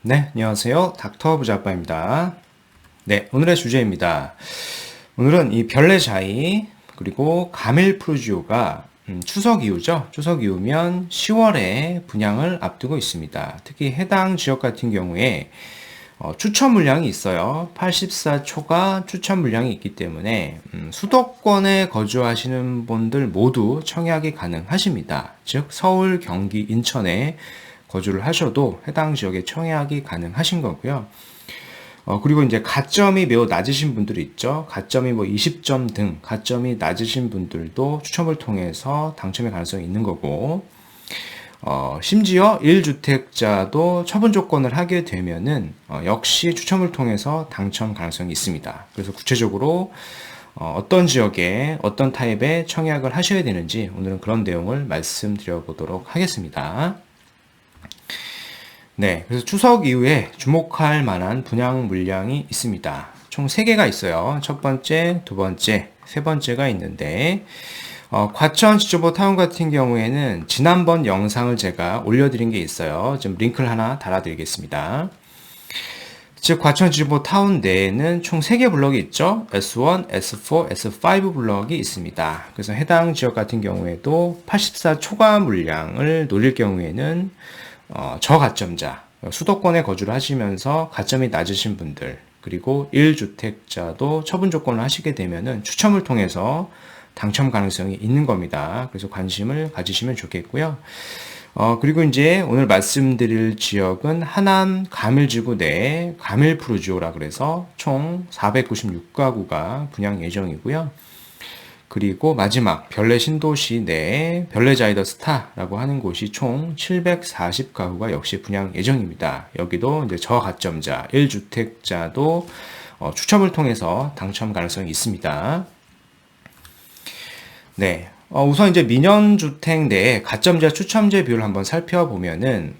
네, 안녕하세요. 닥터 부자빠입니다. 네, 오늘의 주제입니다. 오늘은 이 별내자이 그리고 가밀프루지오가 추석 이후죠. 추석 이후면 10월에 분양을 앞두고 있습니다. 특히 해당 지역 같은 경우에 추천 물량이 있어요. 84초가 추천 물량이 있기 때문에 수도권에 거주하시는 분들 모두 청약이 가능하십니다. 즉 서울, 경기, 인천에 거주를 하셔도 해당 지역에 청약이 가능하신 거고요. 그리고 이제 가점이 매우 낮으신 분들이 있죠. 가점이 뭐 20점 등 가점이 낮으신 분들도 추첨을 통해서 당첨의 가능성이 있는 거고, 심지어 1주택자도 처분 조건을 하게 되면은, 역시 추첨을 통해서 당첨 가능성이 있습니다. 그래서 구체적으로, 어떤 지역에 어떤 타입의 청약을 하셔야 되는지 오늘은 그런 내용을 말씀드려 보도록 하겠습니다. 네, 그래서 추석 이후에 주목할 만한 분양 물량이 있습니다. 총 3개가 있어요. 첫 번째, 두 번째, 세 번째가 있는데, 과천 지주보 타운 같은 경우에는 지난번 영상을 제가 올려드린 게 있어요. 좀 링크를 하나 달아드리겠습니다. 즉, 과천 지주보 타운 내에는 총 3개 블럭이 있죠. S1, S4, S5 블럭이 있습니다. 그래서 해당 지역 같은 경우에도 84 초과 물량을 노릴 경우에는 저가점자, 수도권에 거주를 하시면서 가점이 낮으신 분들, 그리고 1주택자도 처분 조건을 하시게 되면은 추첨을 통해서 당첨 가능성이 있는 겁니다. 그래서 관심을 가지시면 좋겠고요. 그리고 이제 오늘 말씀드릴 지역은 하남 가밀지구 내 가밀프루지오라 그래서 총 496가구가 분양 예정이고요. 그리고 마지막 별내 신도시 내에 별내자이더 스타라고 하는 곳이 총 740가구가 역시 분양 예정입니다. 여기도 이제 저가점자 1주택자도 추첨을 통해서 당첨 가능성이 있습니다. 네. 우선 이제 민연주택 내에 가점자 추첨제 비율을 한번 살펴보면은,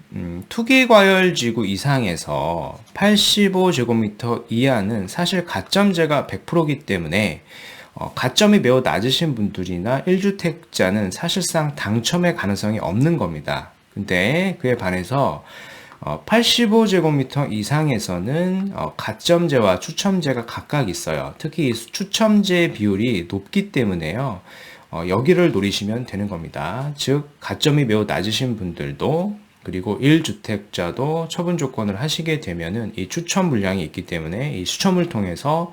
투기과열지구 이상에서 85제곱미터 이하는 사실 가점제가 100%이기 때문에 가점이 매우 낮으신 분들이나 1주택자는 사실상 당첨의 가능성이 없는 겁니다. 근데 그에 반해서 85제곱미터 이상에서는 가점제와 추첨제가 각각 있어요. 특히 추첨제 비율이 높기 때문에요. 여기를 노리시면 되는 겁니다. 즉 가점이 매우 낮으신 분들도 그리고 1주택자도 처분 조건을 하시게 되면은 이 추첨 물량이 있기 때문에 이 추첨을 통해서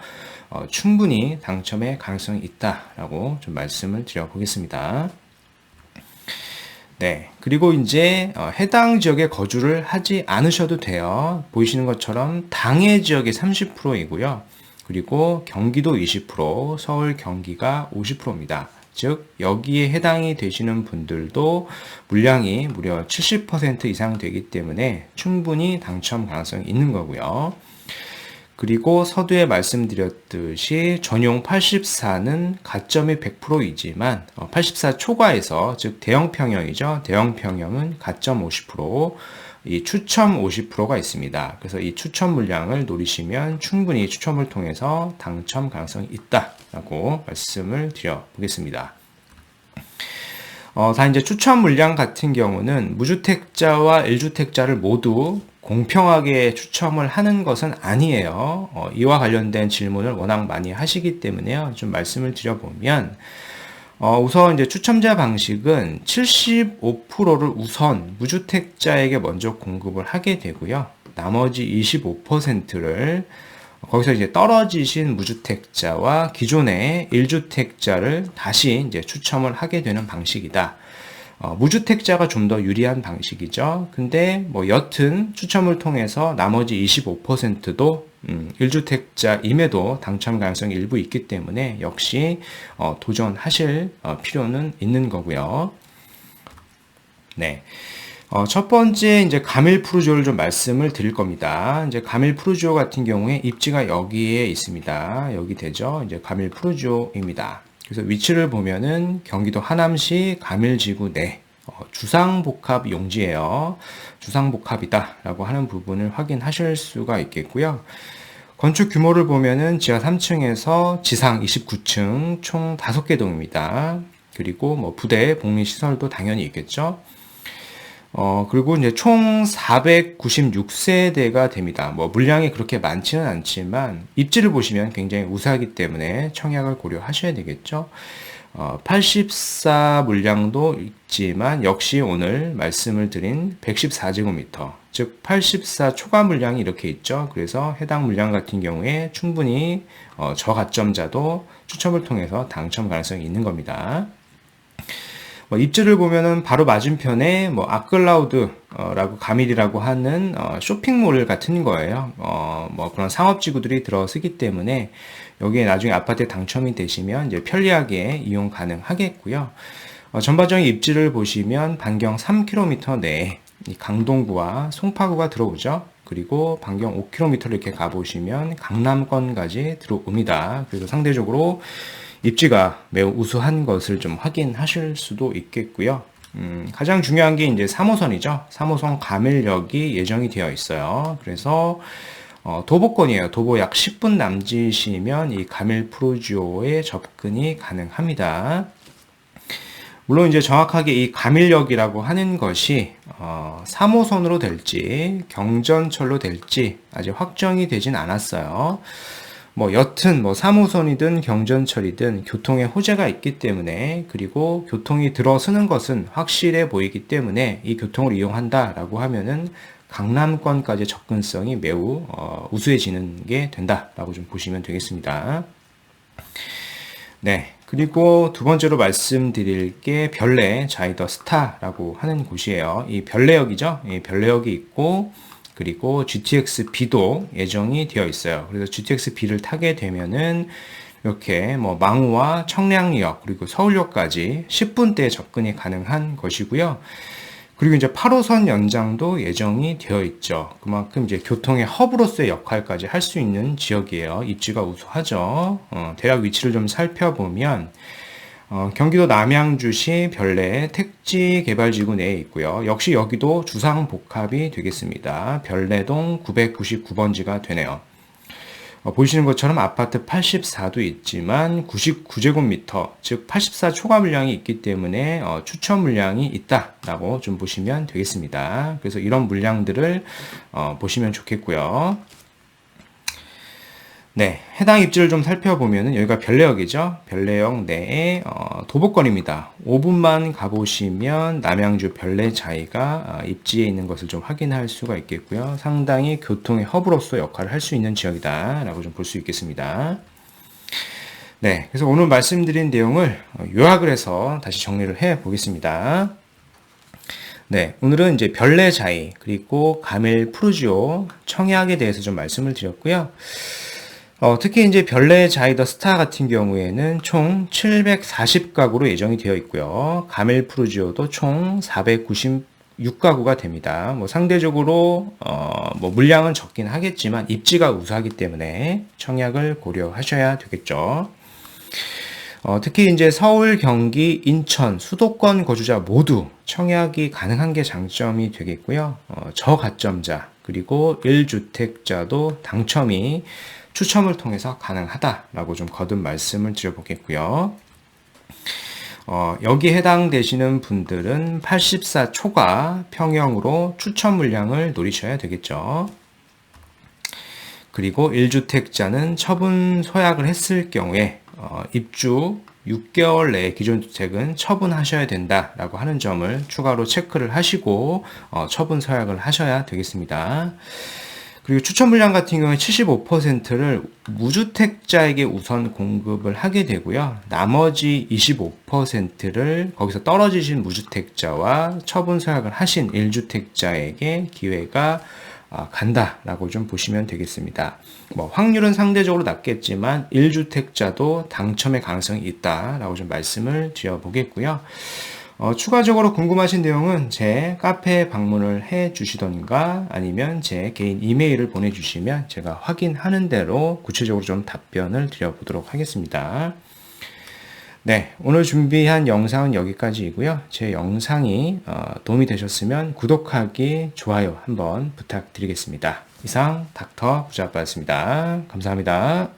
충분히 당첨의 가능성이 있다라고 좀 말씀을 드려보겠습니다. 네. 그리고 이제 해당 지역에 거주를 하지 않으셔도 돼요. 보이시는 것처럼 당해 지역이 30%이고요. 그리고 경기도 20%, 서울, 경기가 50%입니다. 즉 여기에 해당이 되시는 분들도 물량이 무려 70% 이상 되기 때문에 충분히 당첨 가능성이 있는 거고요. 그리고 서두에 말씀드렸듯이 전용 84는 가점이 100%이지만 84 초과에서 즉 대형 평형이죠. 대형 평형은 가점 50%, 이 추첨 50%가 있습니다. 그래서 이 추첨 물량을 노리시면 충분히 추첨을 통해서 당첨 가능성이 있다라고 말씀을 드려보겠습니다. 다 이제 추첨 물량 같은 경우는 무주택자와 1주택자를 모두 공평하게 추첨을 하는 것은 아니에요. 이와 관련된 질문을 워낙 많이 하시기 때문에요. 좀 말씀을 드려보면, 우선 이제 추첨자 방식은 75%를 우선 무주택자에게 먼저 공급을 하게 되고요. 나머지 25%를 거기서 이제 떨어지신 무주택자와 기존의 1주택자를 다시 이제 추첨을 하게 되는 방식이다. 무주택자가 좀 더 유리한 방식이죠. 근데 뭐 여튼 추첨을 통해서 나머지 25%도 1주택자임에도 당첨 가능성이 일부 있기 때문에 역시 도전하실 필요는 있는 거고요. 네. 첫 번째 이제 가밀프루지오를 좀 말씀을 드릴 겁니다. 이제 가밀프루지오 같은 경우에 입지가 여기에 있습니다. 여기 되죠. 이제 가밀프루지오입니다. 그래서 위치를 보면은 경기도 하남시 가밀지구 내 주상복합 용지예요. 주상복합이다라고 하는 부분을 확인하실 수가 있겠고요. 건축 규모를 보면은 지하 3층에서 지상 29층 총 5개 동입니다. 그리고 뭐 부대, 복리 시설도 당연히 있겠죠. 그리고 이제 총 496세대가 됩니다. 뭐 물량이 그렇게 많지는 않지만 입지를 보시면 굉장히 우수하기 때문에 청약을 고려하셔야 되겠죠. 84 물량도 있지만 역시 오늘 말씀을 드린 114제곱미터, 즉 84 초과 물량이 이렇게 있죠. 그래서 해당 물량 같은 경우에 충분히 저가점자도 추첨을 통해서 당첨 가능성이 있는 겁니다. 입지를 보면은 바로 맞은편에 아클라우드라고 가밀이라고 하는 쇼핑몰 같은 거예요. 그런 상업지구들이 들어서기 때문에 여기에 나중에 아파트에 당첨이 되시면 이제 편리하게 이용 가능하겠고요. 전반적인 입지를 보시면 반경 3km 내에 이 강동구와 송파구가 들어오죠. 그리고 반경 5km 이렇게 가보시면 강남권까지 들어옵니다. 그래서 상대적으로 입지가 매우 우수한 것을 좀 확인하실 수도 있겠고요. 가장 중요한 게 이제 3호선이죠. 3호선 가밀역이 예정이 되어 있어요. 그래서 도보권이에요. 도보 약 10분 남짓이면 이 가밀 프루지오에 접근이 가능합니다. 물론 이제 정확하게 이 가밀역이라고 하는 것이 3호선으로 될지 경전철로 될지 아직 확정이 되진 않았어요. 여튼 3호선이든 경전철이든 교통에 호재가 있기 때문에, 그리고 교통이 들어서는 것은 확실해 보이기 때문에 이 교통을 이용한다라고 하면은 강남권까지 접근성이 매우 우수해지는 게 된다라고 좀 보시면 되겠습니다. 네. 그리고 두 번째로 말씀드릴 게 별내 자이더 스타라고 하는 곳이에요. 이 별내역이죠. 이 별내역이 있고, 그리고 GTX B도 예정이 되어 있어요. 그래서 GTX B를 타게 되면은 이렇게 망우와 청량리역 그리고 서울역까지 10분대에 접근이 가능한 것이고요. 그리고 이제 8호선 연장도 예정이 되어 있죠. 그만큼 이제 교통의 허브로서의 역할까지 할 수 있는 지역이에요. 입지가 우수하죠. 대략 위치를 좀 살펴보면 경기도 남양주시 별내 택지개발지구 내에 있고요. 역시 여기도 주상복합이 되겠습니다. 별내동 999번지가 되네요. 보시는 것처럼 아파트 84도 있지만 99제곱미터, 즉 84 초과 물량이 있기 때문에 추천 물량이 있다라고 좀 보시면 되겠습니다. 그래서 이런 물량들을 보시면 좋겠고요. 네, 해당 입지를 좀 살펴보면은 여기가 별내역이죠. 별내역 내에 도보권입니다. 5분만 가보시면 남양주 별내자이가 입지에 있는 것을 좀 확인할 수가 있겠고요. 상당히 교통의 허브로서 역할을 할 수 있는 지역이다라고 좀 볼 수 있겠습니다. 네, 그래서 오늘 말씀드린 내용을 요약을 해서 다시 정리를 해 보겠습니다. 네, 오늘은 이제 별내자이 그리고 가밀 프루지오 청약에 대해서 좀 말씀을 드렸고요. 특히 이제 별내 자이더 스타 같은 경우에는 총 740가구로 예정이 되어 있고요. 가밀 프루지오도 총 496가구가 됩니다. 상대적으로 물량은 적긴 하겠지만 입지가 우수하기 때문에 청약을 고려하셔야 되겠죠. 특히 이제 서울, 경기, 인천, 수도권 거주자 모두 청약이 가능한 게 장점이 되겠고요. 저가점자 그리고 1주택자도 당첨이 추첨을 통해서 가능하다라고 좀 거듭 말씀을 드려보겠고요. 여기에 해당되시는 분들은 84 초과 평형으로 추첨 물량을 노리셔야 되겠죠. 그리고 1주택자는 처분 소약을 했을 경우에 입주 6개월 내에 기존 주택은 처분하셔야 된다라고 하는 점을 추가로 체크를 하시고 처분 서약을 하셔야 되겠습니다. 그리고 추천 물량 같은 경우에 75%를 무주택자에게 우선 공급을 하게 되고요. 나머지 25%를 거기서 떨어지신 무주택자와 처분 서약을 하신 1주택자에게 기회가 간다라고 좀 보시면 되겠습니다. 확률은 상대적으로 낮겠지만 1주택자도 당첨의 가능성이 있다라고 좀 말씀을 드려보겠고요. 추가적으로 궁금하신 내용은 제 카페에 방문을 해 주시던가 아니면 제 개인 이메일을 보내주시면 제가 확인하는 대로 구체적으로 좀 답변을 드려보도록 하겠습니다. 네, 오늘 준비한 영상은 여기까지이고요. 제 영상이 도움이 되셨으면 구독하기, 좋아요 한번 부탁드리겠습니다. 이상 닥터 부자아빠였습니다. 감사합니다.